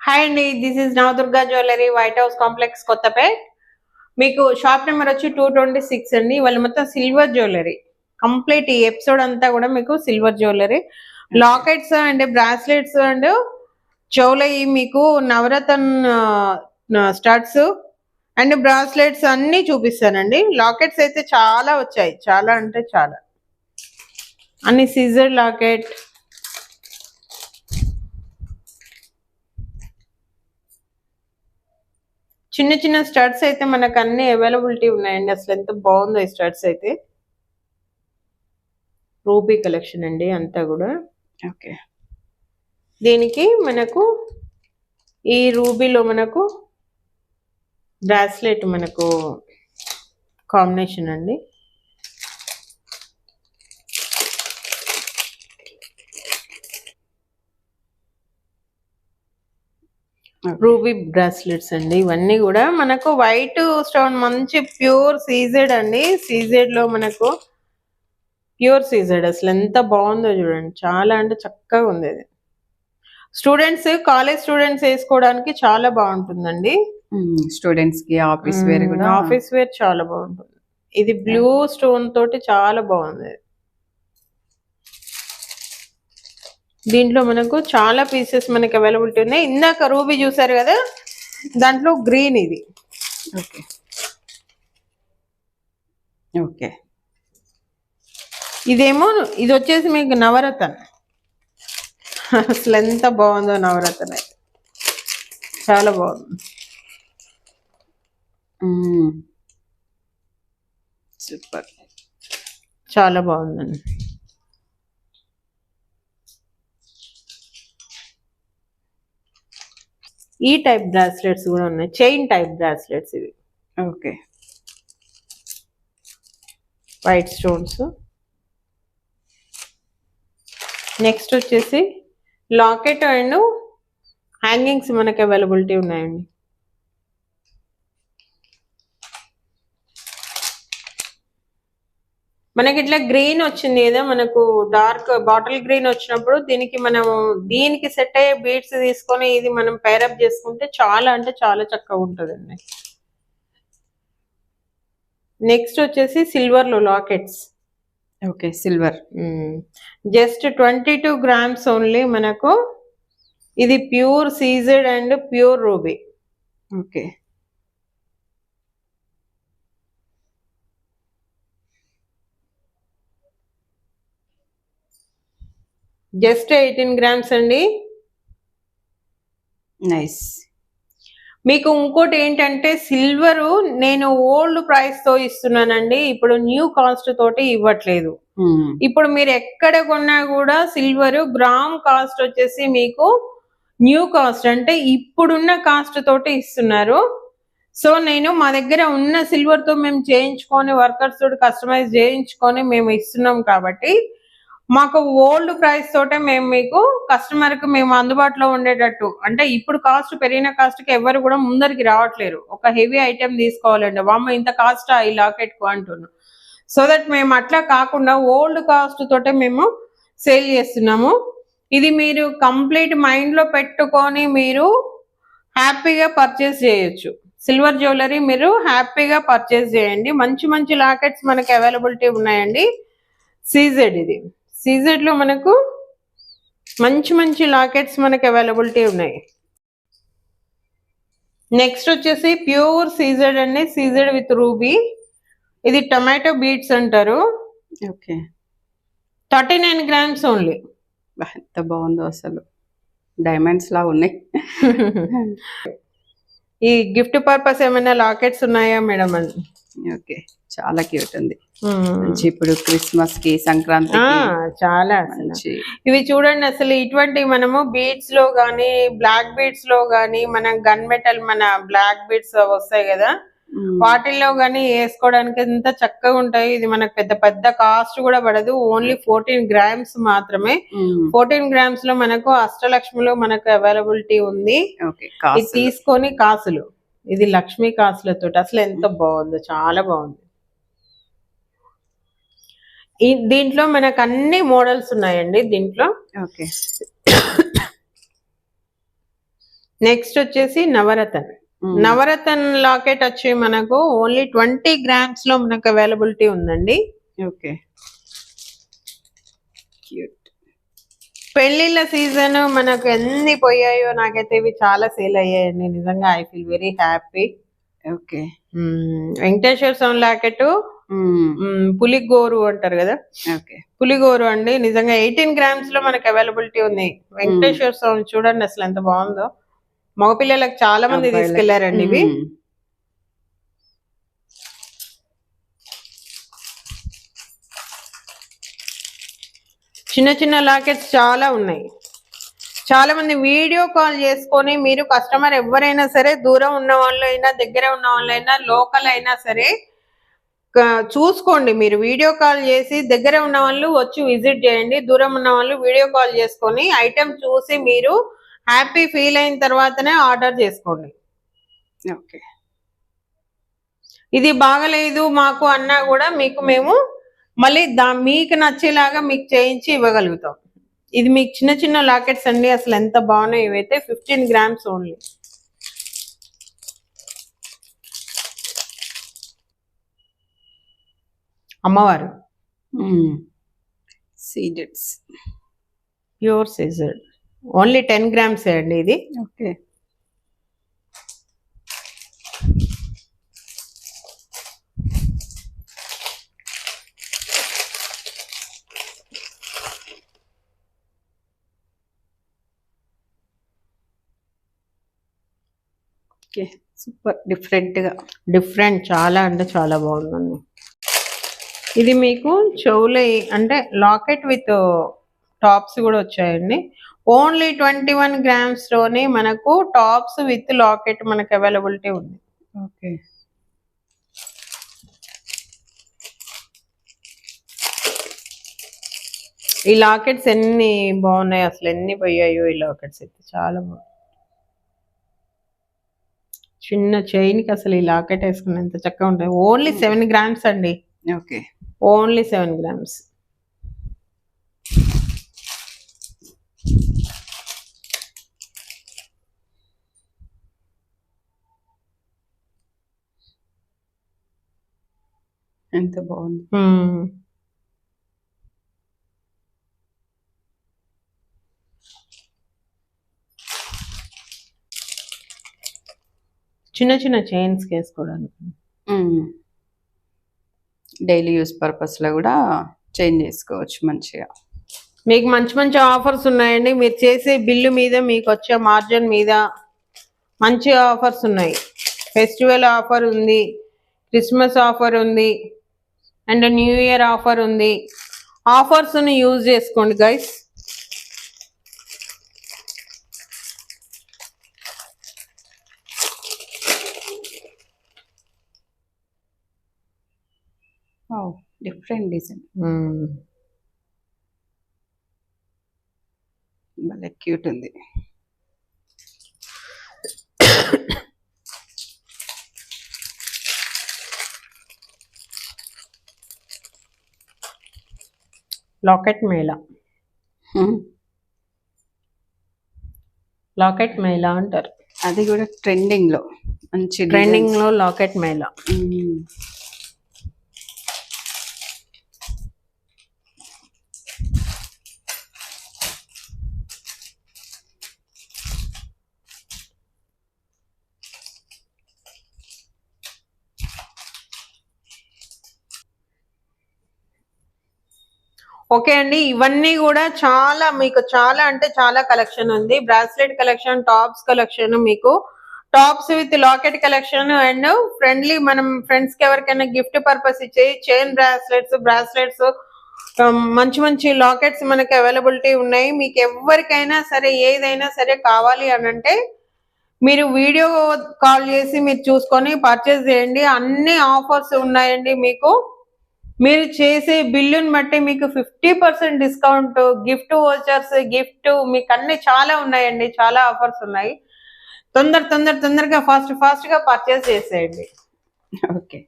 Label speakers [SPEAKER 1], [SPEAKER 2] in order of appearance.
[SPEAKER 1] Hi అండి, this is Navadurga jewellery, White House complex, Kothapet. మీకు shop number వచ్చి 226 అండి. వాళ్ళు మొత్తం సిల్వర్ జ్యువెలరీ. కంప్లీట్ ఈ ఎపిసోడ్ అంతా కూడా మీకు silver jewellery, lockets and bracelets and చెవులయి మీకు నవరత్న స్టడ్స్ అండ్ బ్రాస్లెట్స్ అన్ని చూపిస్తానండి. లాకెట్స్ అయితే చాలా వచ్చాయి, చాలా అంటే చాలా. అన్ని సీజర్ లాకెట్, చిన్న చిన్న స్టడ్స్ అయితే మనకు అన్ని అవైలబిలిటీ ఉన్నాయండి. అసలు ఎంత బాగుందో ఈ స్టడ్స్ అయితే. రూబీ కలెక్షన్ అండి అంతా కూడా.
[SPEAKER 2] ఓకే,
[SPEAKER 1] దీనికి మనకు ఈ రూబీలో మనకు బ్రాస్లెట్ మనకు కాంబినేషన్ అండి. రూబీ బ్రాస్లెట్స్ అండి. ఇవన్నీ కూడా మనకు వైట్ స్టోన్, మంచి ప్యూర్ సీజెడ్ అండి. సీజెడ్ లో మనకు ప్యూర్ సీజెడ్. అసలు ఎంత బాగుందో చూడండి, చాలా అంటే చక్కగా ఉంది ఇది. స్టూడెంట్స్, కాలేజ్ స్టూడెంట్స్ వేసుకోవడానికి చాలా బాగుంటుందండి.
[SPEAKER 2] స్టూడెంట్స్ కి ఆఫీస్ వేర్ కూడా,
[SPEAKER 1] ఆఫీస్ వేర్ చాలా బాగుంటుంది. ఇది బ్లూ స్టోన్ తోటి చాలా బాగుంది. దీంట్లో మనకు చాలా పీసెస్ మనకి అవైలబిలిటీ ఉన్నాయి. ఇందాక రూబీ చూసారు కదా, దాంట్లో గ్రీన్ ఇది.
[SPEAKER 2] ఓకే ఓకే,
[SPEAKER 1] ఇదేమో ఇది వచ్చేసి మీకు నవరత్న. అసలు ఎంత బాగుందో నవరత్న, చాలా బాగుంది.
[SPEAKER 2] సూపర్,
[SPEAKER 1] చాలా బాగుందండి. ఈ టైప్ బ్రాస్లెట్స్ కూడా ఉన్నాయి, చైన్ టైప్ బ్రాస్లెట్స్ ఇవి.
[SPEAKER 2] Okay,
[SPEAKER 1] white stones. నెక్స్ట్ వచ్చేసి లాకెట్ అండ్ హ్యాంగింగ్స్ మనకి అవైలబిలిటీ ఉన్నాయండి. మనకి ఇట్లా గ్రీన్ వచ్చింది కదా, మనకు డార్క్ బాటిల్ గ్రీన్ వచ్చినప్పుడు దీనికి మనం దీనికి సెట్ అయ్యే బీడ్స్ తీసుకొని ఇది మనం పేరప్ చేసుకుంటే చాలా అంటే చాలా చక్కగా ఉంటుందండి. నెక్స్ట్ వచ్చేసి సిల్వర్ లో lockets.
[SPEAKER 2] Okay, silver.
[SPEAKER 1] Just 22 grams only మనకు. ఇది pure CZ and pure ruby.
[SPEAKER 2] Okay,
[SPEAKER 1] just 18 grams అండి.
[SPEAKER 2] నైస్.
[SPEAKER 1] మీకు ఇంకోటి ఏంటంటే సిల్వర్ నేను ఓల్డ్ ప్రైస్ తో ఇస్తున్నానండి, ఇప్పుడు న్యూ కాస్ట్ తోటి ఇవ్వట్లేదు. ఇప్పుడు మీరు ఎక్కడ కొన్నా కూడా సిల్వర్ గ్రామ్ కాస్ట్ వచ్చేసి మీకు న్యూ కాస్ట్ అంటే ఇప్పుడున్న కాస్ట్ తోటి ఇస్తున్నారు. సో నేను మా దగ్గర ఉన్న సిల్వర్ తో మేము చేయించుకొని వర్కర్స్ తోటి కస్టమైజ్ చేయించుకొని మేము ఇస్తున్నాం కాబట్టి మాకు ఓల్డ్ ప్రైస్ తోటే మేము మీకు కస్టమర్ కి మేము అందుబాటులో ఉండేటట్టు, అంటే ఇప్పుడు కాస్ట్ పెరిగిన కాస్ట్ కి ఎవరు కూడా ముందరికి రావట్లేరు. ఒక హెవీ ఐటెం తీసుకోవాలండి, వామ్మ ఇంత కాస్ట్ ఈ లాకెట్ కు అంటున్నాం. సో దట్ మేము అట్లా కాకుండా ఓల్డ్ కాస్ట్ తోటే మేము సేల్ చేస్తున్నాము. ఇది మీరు కంప్లీట్ మైండ్ లో పెట్టుకొని మీరు హ్యాపీగా పర్చేస్ చేయొచ్చు. సిల్వర్ జ్యువెలరీ మీరు హ్యాపీగా పర్చేస్ చేయండి. మంచి మంచి లాకెట్స్ మనకి అవైలబిలిటీ ఉన్నాయండి. సీజెడ్, ఇది సీజెడ్ లో మనకు మంచి మంచి లాకెట్స్ మనకి అవైలబిలిటీ ఉన్నాయి. నెక్స్ట్ వచ్చేసి ప్యూర్ సీజెడ్ అండి, సీజెడ్ విత్ రూబీ. ఇది టొమాటో బీట్స్ అంటారు.
[SPEAKER 2] Okay,
[SPEAKER 1] 39 grams only.
[SPEAKER 2] ఎంత బాగుందో అసలు, డైమండ్స్ లా ఉన్నాయి.
[SPEAKER 1] ఈ గిఫ్ట్ పర్పస్ ఏమైనా లాకెట్స్ ఉన్నాయా మేడం అని?
[SPEAKER 2] ఓకే, చాలా క్యూట్ ఉంది. ఇప్పుడు క్రిస్మస్ కి, సంక్రాంతి
[SPEAKER 1] చాలా మంచి. ఇవి చూడండి అసలు ఇటువంటి మనము బీడ్స్ లో గానీ, బ్లాక్ బీడ్స్ లో గానీ, మన గన్ మెటల్ మన బ్లాక్ బీడ్స్ వస్తాయి కదా, వాటిల్లో గానీ వేసుకోవడానికి ఎంత చక్కగా ఉంటాయి. ఇది మనకు పెద్ద పెద్ద కాస్ట్ కూడా పడదు, ఓన్లీ 14 grams మాత్రమే. 14 grams లో మనకు అష్టలక్ష్మిలో మనకు అవైలబిలిటీ ఉంది. ఇది తీసుకొని కాసులు, ఇది లక్ష్మీ కాసులతో అసలు ఎంత బాగుందో, చాలా బాగుంది. దీంట్లో మనకు అన్ని మోడల్స్ ఉన్నాయండి దీంట్లో.
[SPEAKER 2] ఓకే,
[SPEAKER 1] నెక్స్ట్ వచ్చేసి నవరత్న్. నవరత్న్ లాకెట్ వచ్చి మనకు ఓన్లీ 20 grams లో మనకు అవైలబిలిటీ ఉందండి.
[SPEAKER 2] Okay, cute.
[SPEAKER 1] పెళ్లిళ్ళ సీజన్ మనకు ఎన్ని పోయాయో, నాకైతే ఇవి చాలా సేల్ అయ్యాయండి నిజంగా. I feel very happy.
[SPEAKER 2] Okay,
[SPEAKER 1] Venkateswara Swamy locket, పులిగోరు అంటారు కదా.
[SPEAKER 2] ఓకే,
[SPEAKER 1] పులిగోరు అండి. నిజంగా 18 grams లో మనకు అవైలబిలిటీ ఉంది. వెంకటేశ్వర స్వామి చూడండి అసలు ఎంత బాగుందో. మగపిల్లలకు చాలా మంది తీసుకెళ్లారండి ఇవి. చిన్న చిన్న లాకెట్స్ చాలా ఉన్నాయి. చాలా మంది వీడియో కాల్ చేసుకొని, మీరు కస్టమర్ ఎవరైనా సరే, దూరం ఉన్న వాళ్ళు అయినా దగ్గర ఉన్న వాళ్ళైనా లోకల్ అయినా సరే చూసుకోండి. మీరు వీడియో కాల్ చేసి దగ్గర ఉన్న వాళ్ళు వచ్చి విజిట్ చేయండి. దూరం ఉన్న వాళ్ళు వీడియో కాల్ చేసుకొని ఐటమ్ చూసి మీరు హ్యాపీ ఫీల్ అయిన తర్వాతనే ఆర్డర్ చేసుకోండి.
[SPEAKER 2] ఓకే,
[SPEAKER 1] ఇది బాగలేదు మాకు అన్నా కూడా మేము మళ్ళీ మీకు నచ్చేలాగా మీకు చేయించి ఇవ్వగలుగుతాం. ఇది మీకు చిన్న చిన్న లాకెట్స్ అండి, అసలు ఎంత బాగున్నాయి. ఇవైతే 15 grams ఓన్లీ. అమ్మవారు
[SPEAKER 2] సీడెడ్స్,
[SPEAKER 1] ప్యూర్ సీజర్డ్, ఓన్లీ 10 grams అండి ఇది.
[SPEAKER 2] Okay, okay, super. డిఫరెంట్ చాలా అంటే చాలా బాగుందండి.
[SPEAKER 1] ఇది మీకు చెవులు అంటే లాకెట్ విత్ టాప్స్ కూడా వచ్చాయండి. ఓన్లీ 21 grams లోనే మనకు టాప్స్ విత్ లాకెట్ మనకు అవైలబిలిటీ ఉంది.
[SPEAKER 2] ఓకే,
[SPEAKER 1] ఈ లాకెట్స్ ఎన్ని బాగున్నాయి, అసలు ఎన్ని పోయాయో ఈ లాకెట్స్ అయితే. చాలా బాగుంది. చిన్న చైన్ కి అసలు ఈ లాకెట్ వేసుకుని ఎంత చక్కగా ఉంటాయి. ఓన్లీ 7 grams అండి.
[SPEAKER 2] Okay,
[SPEAKER 1] only 7 grams.
[SPEAKER 2] ఎంత బాగుంది.
[SPEAKER 1] చిన్న చిన్న చైన్స్ వేసుకోవడానికి,
[SPEAKER 2] డైలీ యూస్ పర్పస్ లో కూడా చేంజ్ చేసుకోవచ్చు మంచిగా.
[SPEAKER 1] మీకు మంచి మంచి ఆఫర్స్ ఉన్నాయండి. మీరు చేసే బిల్లు మీద, మీకు వచ్చే మార్జిన్ మీద మంచి ఆఫర్స్ ఉన్నాయి. ఫెస్టివల్ ఆఫర్ ఉంది, క్రిస్మస్ ఆఫర్ ఉంది, అండ్ న్యూ ఇయర్ ఆఫర్ ఉంది. ఆఫర్స్ ని యూజ్ చేసుకోండి గైస్.
[SPEAKER 2] డిఫరెంట్ డిజైన్, భలే క్యూట్ ఉంది.
[SPEAKER 1] లాకెట్ మేళా, లాకెట్ మేళా అంటారు.
[SPEAKER 2] అది కూడా ట్రెండింగ్ లో, మంచి
[SPEAKER 1] ట్రెండింగ్ లో లాకెట్ మేళా. ఓకే అండి, ఇవన్నీ కూడా చాలా మీకు చాలా అంటే చాలా కలెక్షన్ ఉంది. బ్రాస్లెట్ కలెక్షన్, టాప్స్ కలెక్షన్, మీకు tops with locket collection, and friendly మనం ఫ్రెండ్స్ కి ఎవరికైనా గిఫ్ట్ పర్పస్ ఇచ్చే చైన్ బ్రాస్లెట్స్, మంచి మంచి లాకెట్స్ మనకి అవైలబిలిటీ ఉన్నాయి. మీకు ఎవరికైనా సరే ఏదైనా సరే కావాలి అని అంటే మీరు వీడియో కాల్ చేసి మీరు చూసుకొని పర్చేస్ చేయండి. అన్ని ఆఫర్స్ ఉన్నాయండి. మీరు చేసే బిల్లుని బట్టి మీకు 50% డిస్కౌంట్, గిఫ్ట్ వోచర్స్, గిఫ్ట్, మీకు అన్ని చాలా ఉన్నాయండి. చాలా ఆఫర్స్ ఉన్నాయి. తొందరగా ఫాస్ట్ గా పర్చేస్ చేసేయండి.
[SPEAKER 2] ఓకే.